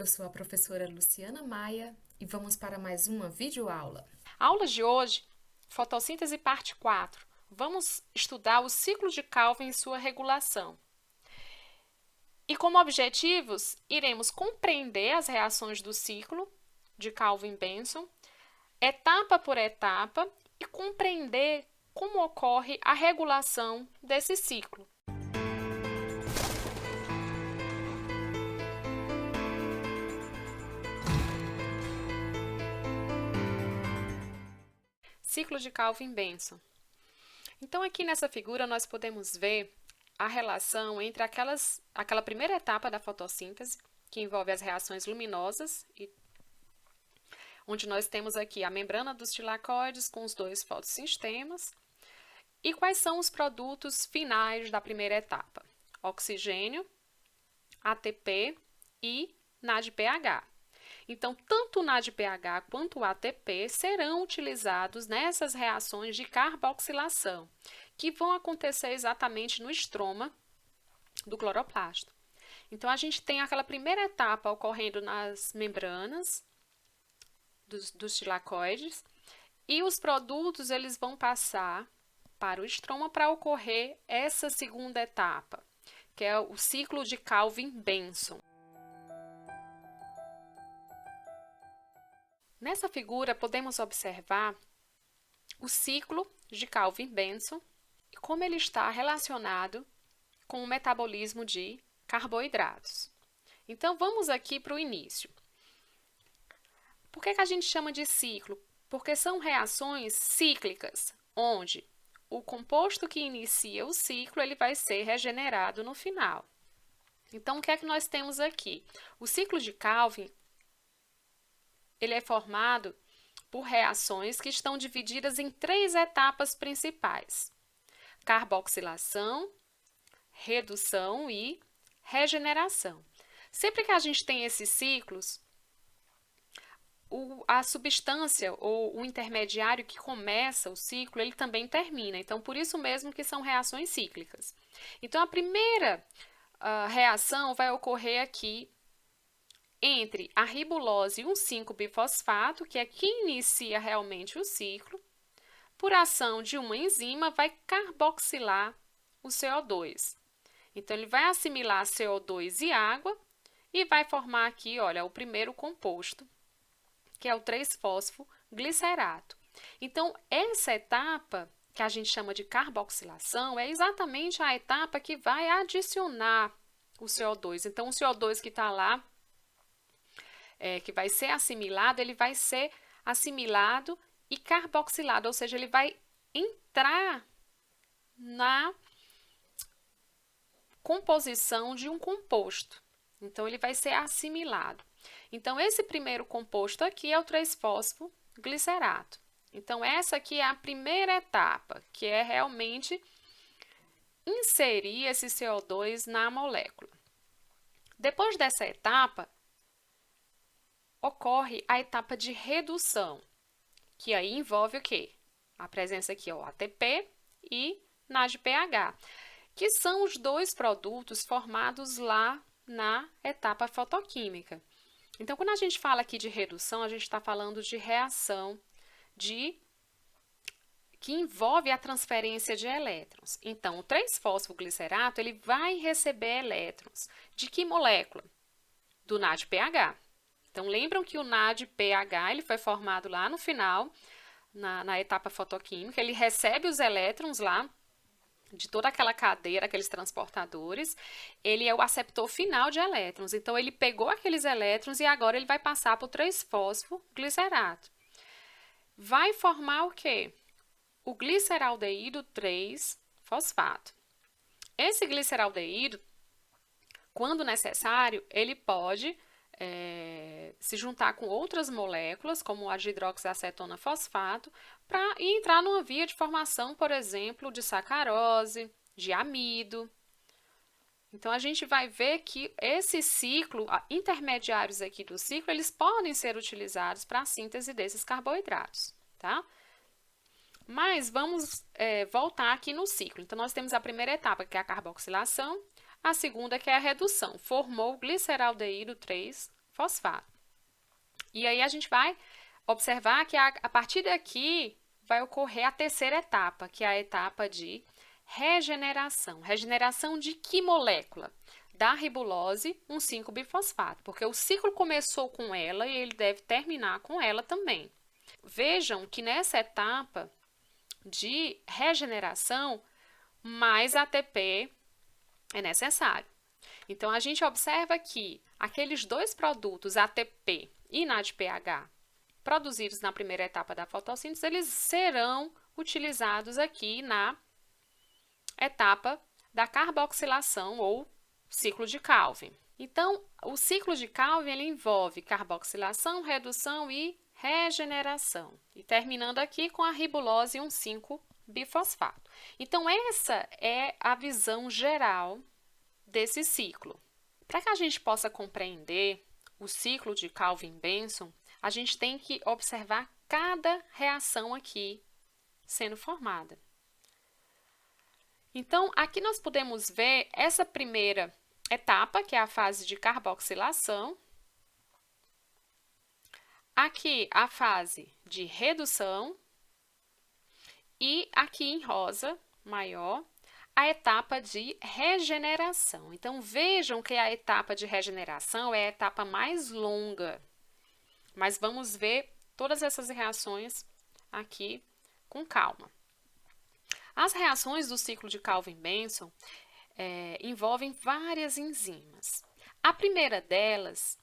Eu sou a professora Luciana Maia e vamos para mais uma videoaula. Aula de hoje, fotossíntese parte 4. Vamos estudar o ciclo de Calvin e sua regulação. E como objetivos, iremos compreender as reações do ciclo de Calvin-Benson, etapa por etapa, e compreender como ocorre a regulação desse ciclo. Ciclo de Calvin-Benson. Então, aqui nessa figura, nós podemos ver a relação entre aquela primeira etapa da fotossíntese, que envolve as reações luminosas, onde nós temos aqui a membrana dos tilacoides com os dois fotossistemas, e quais são os produtos finais da primeira etapa: oxigênio, ATP e NADPH. Então, tanto o NADPH quanto o ATP serão utilizados nessas reações de carboxilação, que vão acontecer exatamente no estroma do cloroplasto. Então, a gente tem aquela primeira etapa ocorrendo nas membranas dos tilacoides, e os produtos eles vão passar para o estroma para ocorrer essa segunda etapa, que é o ciclo de Calvin-Benson. Nessa figura, podemos observar o ciclo de Calvin-Benson e como ele está relacionado com o metabolismo de carboidratos. Então, vamos aqui para o início. Por que a gente chama de ciclo? Porque são reações cíclicas, onde o composto que inicia o ciclo ele vai ser regenerado no final. Então, o que é que nós temos aqui? O ciclo de Calvin ele é formado por reações que estão divididas em 3 etapas principais: carboxilação, redução e regeneração. Sempre que a gente tem esses ciclos, a substância ou o intermediário que começa o ciclo, ele também termina. Então, por isso mesmo que são reações cíclicas. Então, a primeira reação vai ocorrer aqui entre a ribulose e um 5-bifosfato, que é que inicia realmente o ciclo, por ação de uma enzima, vai carboxilar o CO2. Então, ele vai assimilar CO2 e água e vai formar aqui, olha, o primeiro composto, que é o 3-fosfoglicerato. Então, essa etapa, que a gente chama de carboxilação, é exatamente a etapa que vai adicionar o CO2. Então, o CO2 que está lá, que vai ser assimilado, ele vai ser assimilado e carboxilado, ou seja, ele vai entrar na composição de um composto. Então, ele vai ser assimilado. Então, esse primeiro composto aqui é o 3-fosfoglicerato. Então, essa aqui é a primeira etapa, que é realmente inserir esse CO2 na molécula. Depois dessa etapa, ocorre a etapa de redução, que aí envolve o quê? A presença aqui, ó, ATP e NADPH, que são os dois produtos formados lá na etapa fotoquímica. Então, quando a gente fala aqui de redução, a gente está falando de reação que envolve a transferência de elétrons. Então, o 3-fosfoglicerato ele vai receber elétrons. De que molécula? Do NADPH. Então, lembram que o NADPH ele foi formado lá no final, na etapa fotoquímica, ele recebe os elétrons lá de toda aquela cadeia, aqueles transportadores, ele é o aceptor final de elétrons. Então, ele pegou aqueles elétrons e agora ele vai passar para o 3-fosfoglicerato. Vai formar o quê? O gliceraldeído 3-fosfato. Esse gliceraldeído, quando necessário, ele pode se juntar com outras moléculas, como a de hidroxiacetona fosfato, para entrar numa via de formação, por exemplo, de sacarose, de amido. Então, a gente vai ver que esse ciclo, intermediários aqui do ciclo, eles podem ser utilizados para a síntese desses carboidratos, tá? Mas vamos voltar aqui no ciclo. Então, nós temos a primeira etapa, que é a carboxilação, a segunda, que é a redução. Formou o gliceraldeído 3 fosfato. E aí a gente vai observar que a partir daqui vai ocorrer a terceira etapa, que é a etapa de regeneração. Regeneração de que molécula? Da ribulose 1,5-bifosfato, porque o ciclo começou com ela e ele deve terminar com ela também. Vejam que nessa etapa de regeneração, mais ATP é necessário. Então, a gente observa que aqueles dois produtos, ATP e NADPH, produzidos na primeira etapa da fotossíntese, eles serão utilizados aqui na etapa da carboxilação ou ciclo de Calvin. Então, o ciclo de Calvin ele envolve carboxilação, redução e regeneração. E terminando aqui com a ribulose 1,5-bifosfato. Então, essa é a visão geral desse ciclo. Para que a gente possa compreender o ciclo de Calvin-Benson, a gente tem que observar cada reação aqui sendo formada. Então, aqui nós podemos ver essa primeira etapa, que é a fase de carboxilação. Aqui, a fase de redução. E aqui em rosa, maior, a etapa de regeneração. Então, vejam que a etapa de regeneração é a etapa mais longa. Mas vamos ver todas essas reações aqui com calma. As reações do ciclo de Calvin-Benson envolvem várias enzimas. A primeira delas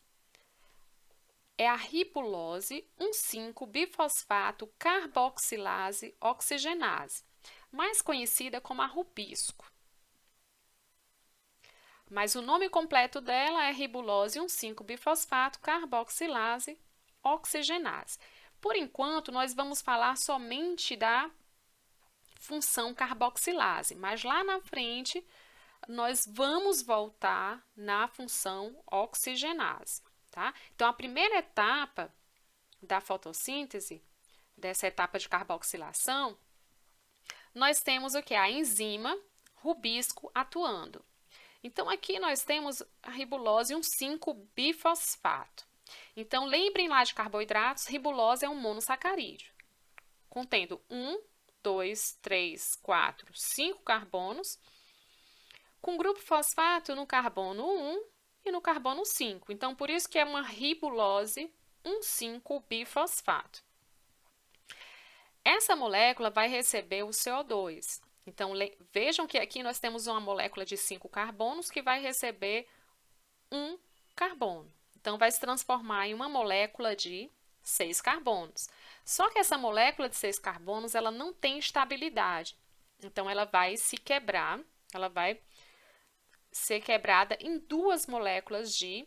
é a ribulose 1,5-bifosfato carboxilase oxigenase, mais conhecida como a rubisco. Mas o nome completo dela é ribulose 1,5-bifosfato carboxilase oxigenase. Por enquanto, nós vamos falar somente da função carboxilase, mas lá na frente nós vamos voltar na função oxigenase, tá? Então, a primeira etapa da fotossíntese, dessa etapa de carboxilação, nós temos o que? A enzima rubisco atuando. Então, aqui nós temos a ribulose 1,5-bifosfato. Então, lembrem lá de carboidratos, ribulose é um monossacarídeo, contendo 1, 2, 3, 4, 5 carbonos, com grupo fosfato no carbono 1 e no carbono 5. Então, por isso que é uma ribulose 1,5-bifosfato. Essa molécula vai receber o CO2. Então, vejam que aqui nós temos uma molécula de 5 carbonos que vai receber 1 carbono. Então, vai se transformar em uma molécula de 6 carbonos. Só que essa molécula de 6 carbonos, ela não tem estabilidade. Então, ela vai se quebrar, ela vai ser quebrada em 2 moléculas de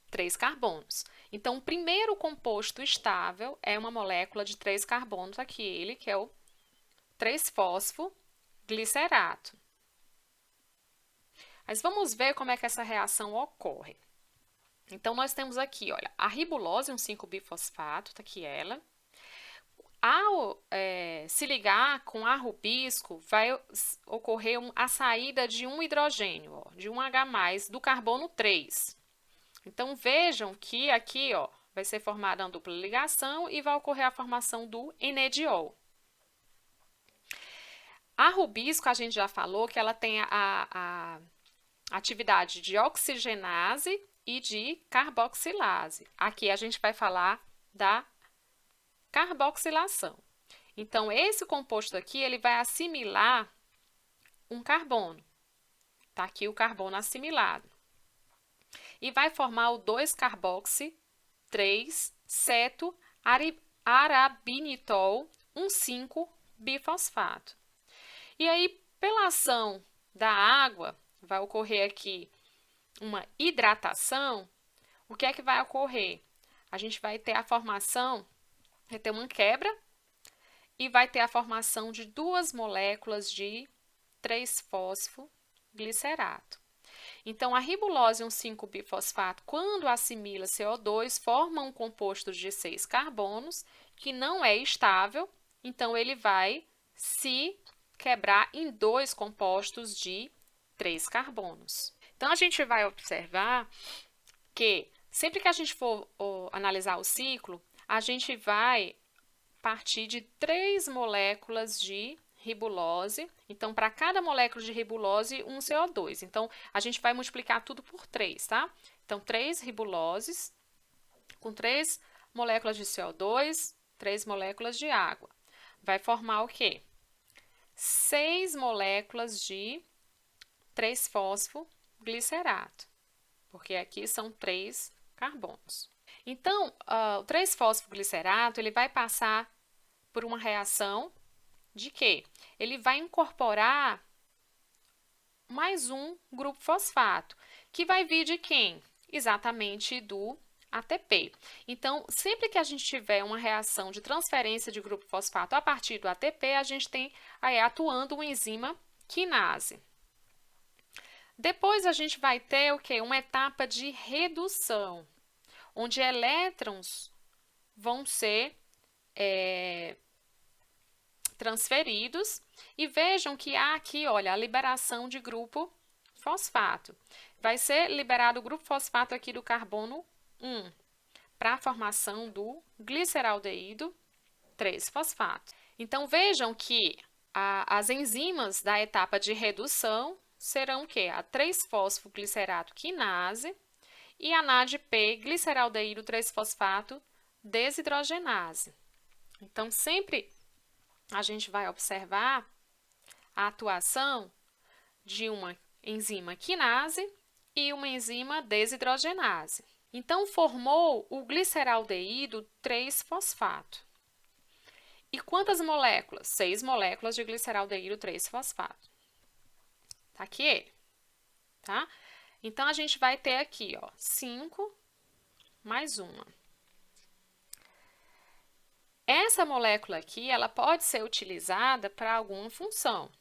3 carbonos. Então, o primeiro composto estável é uma molécula de 3 carbonos, aqui ele, que é o 3-fosfoglicerato. Mas vamos ver como é que essa reação ocorre. Então, nós temos aqui, olha, a ribulose 1,5-bifosfato, tá aqui ela. Ao se ligar com a rubisco, vai ocorrer a saída de um hidrogênio, ó, de um H+, do carbono 3. Então, vejam que aqui ó, vai ser formada uma dupla ligação e vai ocorrer a formação do enediol. A rubisco, a gente já falou que ela tem a atividade de oxigenase e de carboxilase. Aqui a gente vai falar da carboxilação. Então, esse composto aqui, ele vai assimilar um carbono. Tá aqui o carbono assimilado. E vai formar o 2-carboxi-3-ceto-arabinitol 1,5-bifosfato. E aí, pela ação da água, vai ocorrer aqui uma hidratação. O que é que vai ocorrer? A gente vai ter a formação, vai ter uma quebra e vai ter a formação de 2 moléculas de 3-fosfoglicerato. Então, a ribulose 1,5-bifosfato, quando assimila CO2, forma um composto de 6 carbonos, que não é estável, então ele vai se quebrar em 2 compostos de 3 carbonos. Então, a gente vai observar que Sempre que a gente for analisar o ciclo, a gente vai partir de 3 moléculas de ribulose. Então, para cada molécula de ribulose, um CO2. Então, a gente vai multiplicar tudo por 3, tá? Então, 3 ribuloses com 3 moléculas de CO2, 3 moléculas de água. Vai formar o quê? 6 moléculas de 3-fosfoglicerato, porque aqui são 3 carbonos. Então, o 3-fosfoglicerato ele vai passar por uma reação de quê? Ele vai incorporar mais um grupo fosfato, que vai vir de quem? Exatamente do ATP. Então, sempre que a gente tiver uma reação de transferência de grupo fosfato a partir do ATP, a gente tem aí atuando uma enzima quinase. Depois a gente vai ter o quê? Uma etapa de redução, onde elétrons vão ser transferidos, e vejam que há aqui, olha, a liberação de grupo fosfato. Vai ser liberado o grupo fosfato aqui do carbono 1 para a formação do gliceraldeído 3-fosfato. Então, vejam que as enzimas da etapa de redução serão o quê? A 3-fosfoglicerato quinase e a NADP gliceraldeído 3-fosfato desidrogenase. Então, sempre a gente vai observar a atuação de uma enzima quinase e uma enzima desidrogenase. Então, formou o gliceraldeído 3-fosfato. E quantas moléculas? 6 moléculas de gliceraldeído 3-fosfato. Tá aqui ele, tá? Então, a gente vai ter aqui, ó, 5 mais uma. Essa molécula aqui, ela pode ser utilizada para alguma função.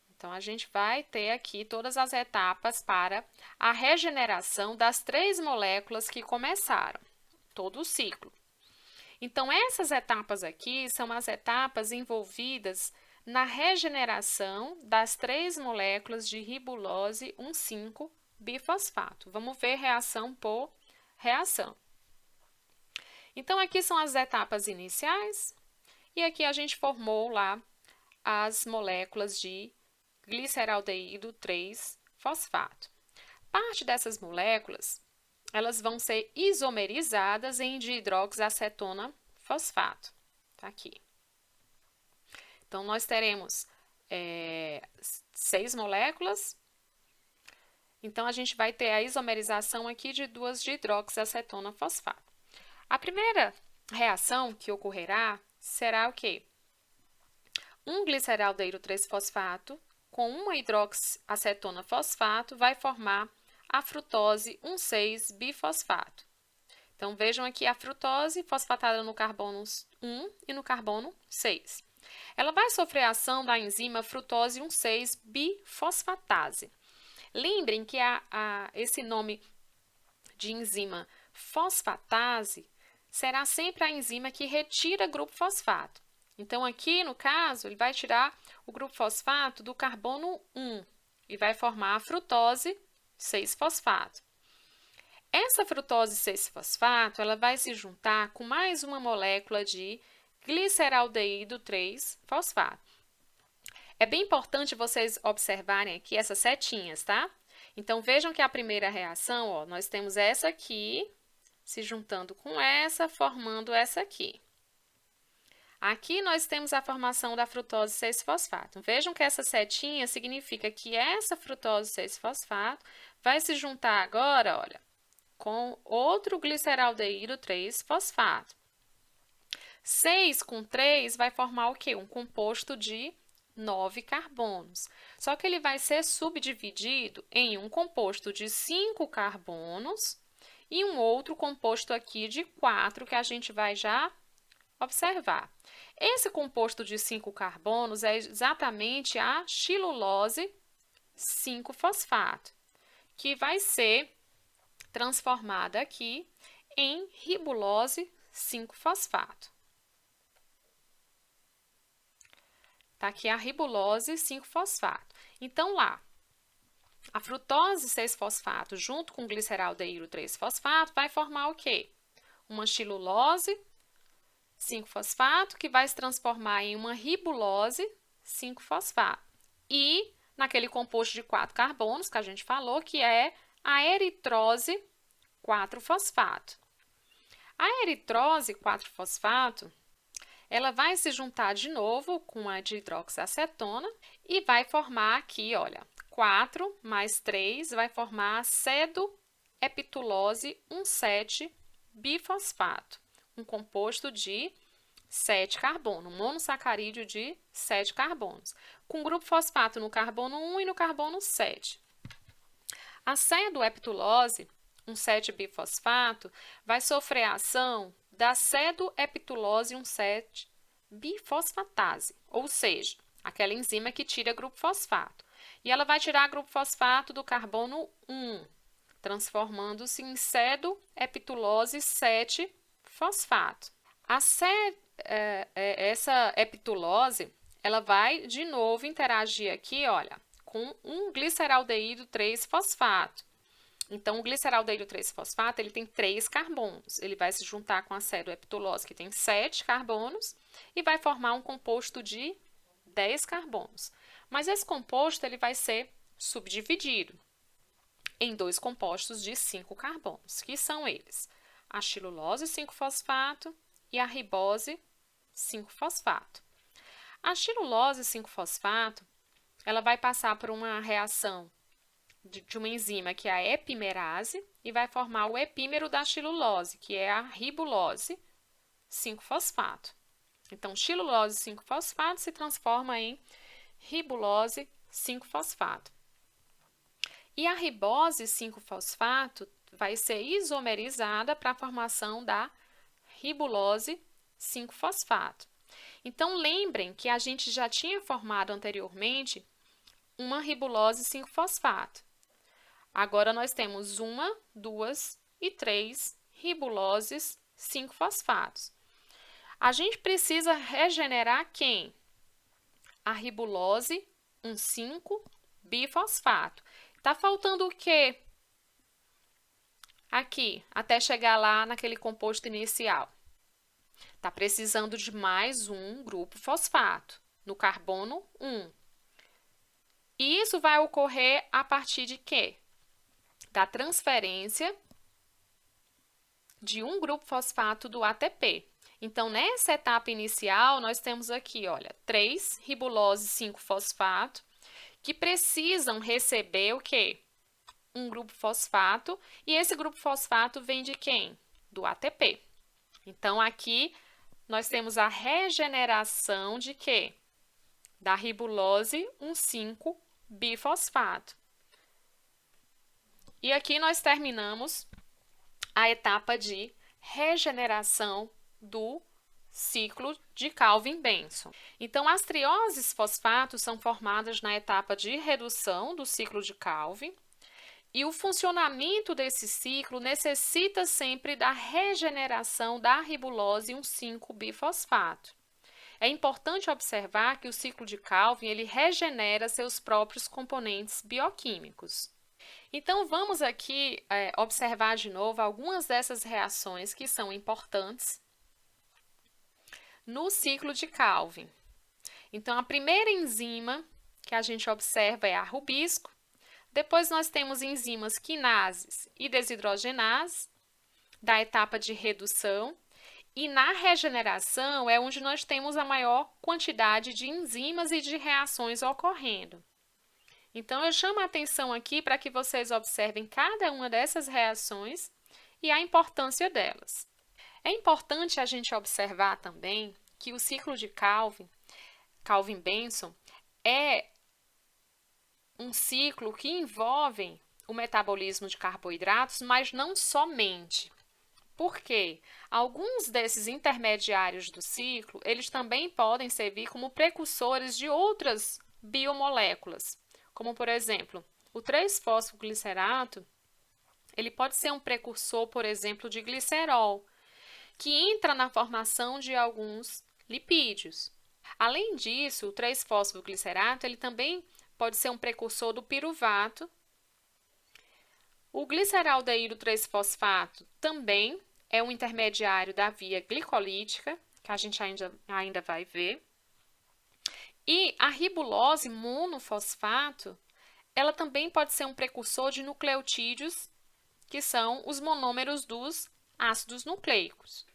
Então, a gente vai ter aqui todas as etapas para a regeneração das 3 moléculas que começaram, todo o ciclo. Então, essas etapas aqui são as etapas envolvidas na regeneração das 3 moléculas de ribulose 1,5-bifosfato. Vamos ver reação por reação. Então, aqui são as etapas iniciais, e aqui a gente formou lá as moléculas de gliceraldeído 3-fosfato. Parte dessas moléculas, elas vão ser isomerizadas em dihidroxacetona fosfato. Tá aqui. Então, nós teremos 6 moléculas. Então, a gente vai ter a isomerização aqui de 2 dihidroxacetona fosfato. A primeira reação que ocorrerá será o quê? Um gliceraldeído 3-fosfato com uma hidroxiacetona fosfato vai formar a frutose 1,6-bifosfato. Então, vejam aqui a frutose fosfatada no carbono 1 e no carbono 6. Ela vai sofrer a ação da enzima frutose 1,6-bifosfatase. Lembrem que esse nome de enzima fosfatase será sempre a enzima que retira grupo fosfato. Então, aqui, no caso, ele vai tirar o grupo fosfato do carbono 1 e vai formar a frutose 6-fosfato. Essa frutose 6-fosfato, ela vai se juntar com mais uma molécula de gliceraldeído 3-fosfato. É bem importante vocês observarem aqui essas setinhas, tá? Então, vejam que a primeira reação, ó, nós temos essa aqui se juntando com essa, formando essa aqui. Aqui nós temos a formação da frutose 6-fosfato. Vejam que essa setinha significa que essa frutose 6-fosfato vai se juntar agora, olha, com outro gliceraldeído 3-fosfato. 6 com 3 vai formar o quê? Um composto de 9 carbonos. Só que ele vai ser subdividido em um composto de 5 carbonos e um outro composto aqui de 4, que a gente vai já observar. Esse composto de 5 carbonos é exatamente a xilulose 5-fosfato, que vai ser transformada aqui em ribulose 5-fosfato. Tá aqui a ribulose 5-fosfato. Então, lá, A frutose 6-fosfato junto com gliceraldeído 3-fosfato vai formar o quê? Uma xilulose 5-fosfato que vai se transformar em uma ribulose 5-fosfato. E naquele composto de 4 carbonos que a gente falou, que é a eritrose 4-fosfato. A eritrose 4-fosfato, ela vai se juntar de novo com a dihidroxiacetona e vai formar aqui, olha, 4 mais 3 vai formar acedoepitulose 1,7-bifosfato, um composto de 7 carbonos, um monossacarídeo de 7 carbonos, com grupo fosfato no carbono 1 e no carbono 7. A acedoepitulose 1,7-bifosfato vai sofrer a ação da acedoepitulose 1,7-bifosfatase, ou seja, aquela enzima que tira grupo fosfato. E ela vai tirar grupo fosfato do carbono 1, transformando-se em acedoepitulose 7-fosfato. Essa epitulose, ela vai de novo interagir aqui, olha, com um gliceraldeído 3-fosfato. Então, o gliceraldeído 3-fosfato, ele tem 3 carbonos. Ele vai se juntar com a acedoepitulose, que tem 7 carbonos, e vai formar um composto de 10 carbonos. Mas esse composto ele vai ser subdividido em 2 compostos de 5 carbonos, que são eles: a xilulose 5-fosfato e a ribose 5-fosfato. A xilulose 5-fosfato, ela vai passar por uma reação de uma enzima que é a epimerase e vai formar o epímero da xilulose, que é a ribulose 5-fosfato. Então, xilulose 5-fosfato se transforma em ribulose 5-fosfato. E a ribose 5-fosfato vai ser isomerizada para a formação da ribulose 5-fosfato. Então, lembrem que a gente já tinha formado anteriormente uma ribulose 5-fosfato. Agora, nós temos 1, 2 e 3 ribuloses 5-fosfatos. A gente precisa regenerar quem? A ribulose 1,5-bifosfato. Tá faltando o quê? Aqui, até chegar lá naquele composto inicial. Tá precisando de mais um grupo fosfato, no carbono 1. E isso vai ocorrer a partir de quê? Da transferência de um grupo fosfato do ATP. Então, nessa etapa inicial, nós temos aqui, olha, 3 ribulose 5-fosfato, que precisam receber o quê? Um grupo fosfato, e esse grupo fosfato vem de quem? Do ATP. Então, aqui, nós temos a regeneração de quê? Da ribulose 1,5-bifosfato. E aqui nós terminamos a etapa de regeneração do ciclo de Calvin-Benson. Então, as trioses fosfatos são formadas na etapa de redução do ciclo de Calvin, e o funcionamento desse ciclo necessita sempre da regeneração da ribulose 1,5-bifosfato. É importante observar que o ciclo de Calvin ele regenera seus próprios componentes bioquímicos. Então, vamos aqui observar de novo algumas dessas reações que são importantes no ciclo de Calvin. Então, a primeira enzima que a gente observa é a rubisco. Depois, nós temos enzimas quinases e desidrogenases, da etapa de redução. E na regeneração é onde nós temos a maior quantidade de enzimas e de reações ocorrendo. Então, eu chamo a atenção aqui para que vocês observem cada uma dessas reações e a importância delas. É importante a gente observar também que o ciclo de Calvin-Benson, é um ciclo que envolve o metabolismo de carboidratos, mas não somente. Por quê? Alguns desses intermediários do ciclo, eles também podem servir como precursores de outras biomoléculas, como, por exemplo, o 3-fosfoglicerato, ele pode ser um precursor, por exemplo, de glicerol, que entra na formação de alguns lipídios. Além disso, o 3-fosfoglicerato, ele também pode ser um precursor do piruvato, O gliceraldeído 3-fosfato também é um intermediário da via glicolítica, que a gente ainda vai ver. E a ribulose monofosfato, ela também pode ser um precursor de nucleotídeos, que são os monômeros dos ácidos nucleicos.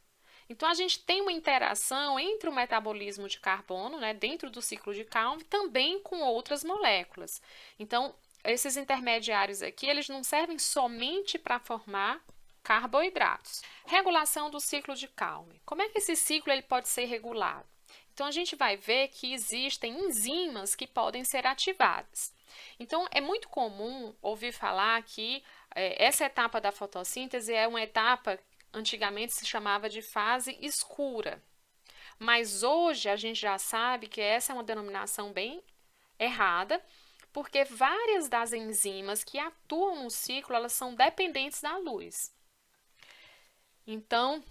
Então, a gente tem uma interação entre o metabolismo de carbono, né, dentro do ciclo de Calvin, também com outras moléculas. Então, esses intermediários aqui, eles não servem somente para formar carboidratos. Regulação do ciclo de Calvin. Como é que esse ciclo ele pode ser regulado? Então, a gente vai ver que existem enzimas que podem ser ativadas. Então, é muito comum ouvir falar que essa etapa da fotossíntese é uma etapa, antigamente se chamava de fase escura. Mas hoje a gente já sabe que essa é uma denominação bem errada, porque várias das enzimas que atuam no ciclo, elas são dependentes da luz. Então,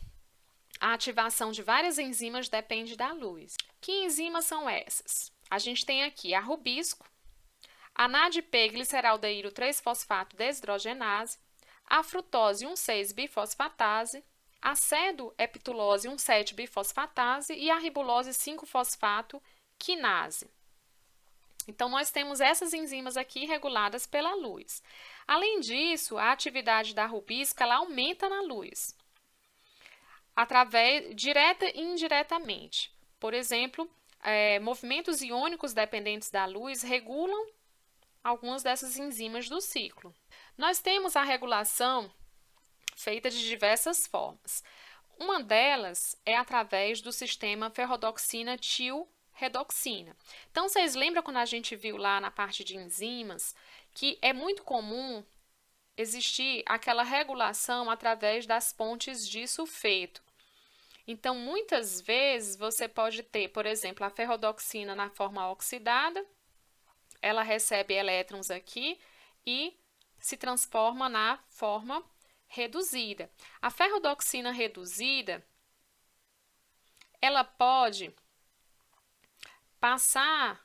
a ativação de várias enzimas depende da luz. Que enzimas são essas? A gente tem aqui a rubisco, a NADP-gliceraldeído 3-fosfato desidrogenase, a frutose 1,6-bifosfatase, a cedo-epitulose 1,7-bifosfatase e a ribulose 5-fosfato quinase. Então, nós temos essas enzimas aqui reguladas pela luz. Além disso, a atividade da rubisco ela aumenta na luz, direta e indiretamente. Por exemplo, movimentos iônicos dependentes da luz regulam algumas dessas enzimas do ciclo. Nós temos a regulação feita de diversas formas. Uma delas é através do sistema ferrodoxina-tioredoxina. Então, vocês lembram quando a gente viu lá na parte de enzimas que é muito comum existir aquela regulação através das pontes de sulfeto. Então, muitas vezes você pode ter, por exemplo, a ferrodoxina na forma oxidada, ela recebe elétrons aqui e se transforma na forma reduzida. A ferrodoxina reduzida, ela pode passar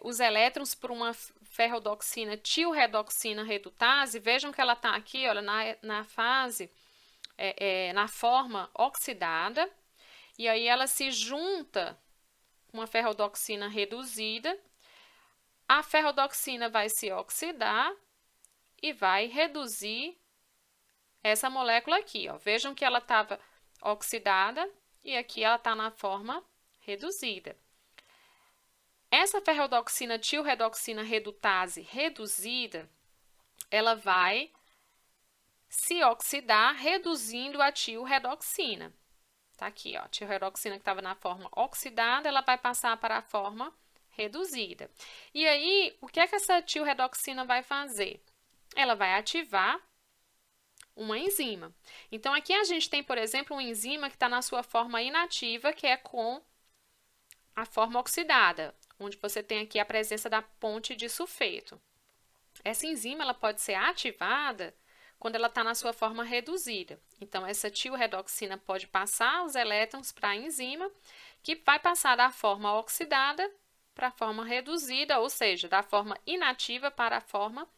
os elétrons por uma ferrodoxina tioredoxina redutase. Vejam que ela está aqui, olha, na fase, na forma oxidada, e aí ela se junta com uma ferrodoxina reduzida. A ferrodoxina vai se oxidar e vai reduzir essa molécula aqui, ó. Vejam que ela estava oxidada e aqui ela está na forma reduzida. Essa ferrodoxina tioredoxina redutase reduzida, ela vai se oxidar reduzindo a tioredoxina. Tá aqui, ó, a tioredoxina que estava na forma oxidada, ela vai passar para a forma reduzida. E aí, o que é que essa tioredoxina vai fazer? Ela vai ativar uma enzima. Então, aqui a gente tem, por exemplo, uma enzima que está na sua forma inativa, que é com a forma oxidada, onde você tem aqui a presença da ponte de sulfeto. Essa enzima ela pode ser ativada quando ela está na sua forma reduzida. Então, essa tioredoxina pode passar os elétrons para a enzima, que vai passar da forma oxidada para a forma reduzida, ou seja, da forma inativa para a forma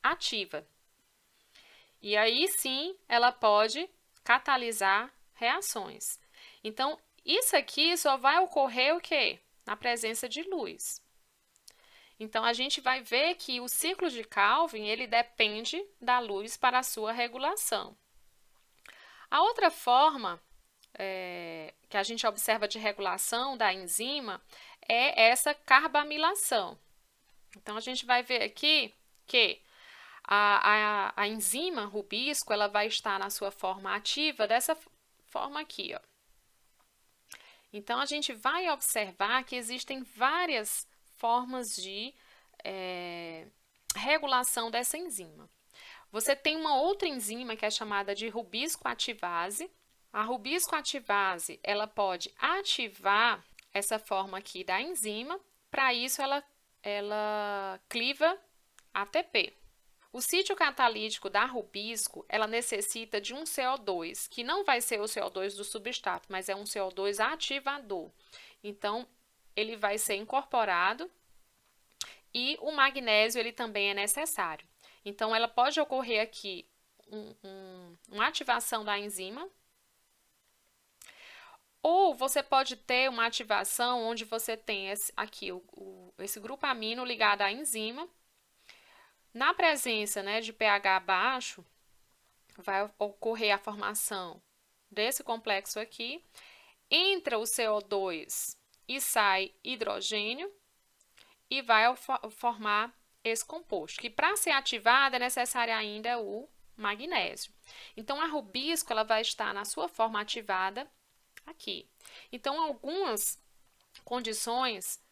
ativa. E aí sim, ela pode catalisar reações. Então, isso aqui só vai ocorrer o quê? Na presença de luz. Então, a gente vai ver que o ciclo de Calvin, ele depende da luz para a sua regulação. A outra forma que a gente observa de regulação da enzima é essa carbamilação. Então, a gente vai ver aqui que a enzima rubisco, ela vai estar na sua forma ativa dessa forma aqui, ó. Então, a gente vai observar que existem várias formas de regulação dessa enzima. Você tem uma outra enzima que é chamada de rubisco ativase. A rubisco ativase, ela pode ativar essa forma aqui da enzima. Para isso, ela cliva ATP. O sítio catalítico da rubisco, ela necessita de um CO2, que não vai ser o CO2 do substrato, mas é um CO2 ativador. Então, ele vai ser incorporado e o magnésio ele também é necessário. Então, ela pode ocorrer aqui uma ativação da enzima, ou você pode ter uma ativação onde você tem esse grupo amino ligado à enzima. Na presença, né, de pH baixo, vai ocorrer a formação desse complexo aqui. Entra o CO2 e sai hidrogênio e vai formar esse composto, que para ser ativado é necessário ainda o magnésio. Então, a rubisco ela vai estar na sua forma ativada aqui. Então, algumas condições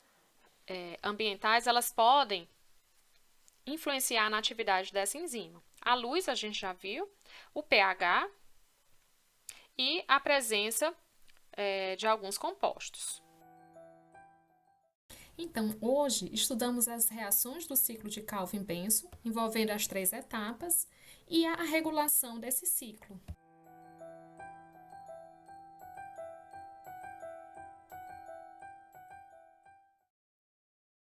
ambientais, elas podem influenciar na atividade dessa enzima. A luz, a gente já viu, o pH e a presença de alguns compostos. Então, hoje estudamos as reações do ciclo de Calvin-Benson, envolvendo as 3 etapas, e a regulação desse ciclo.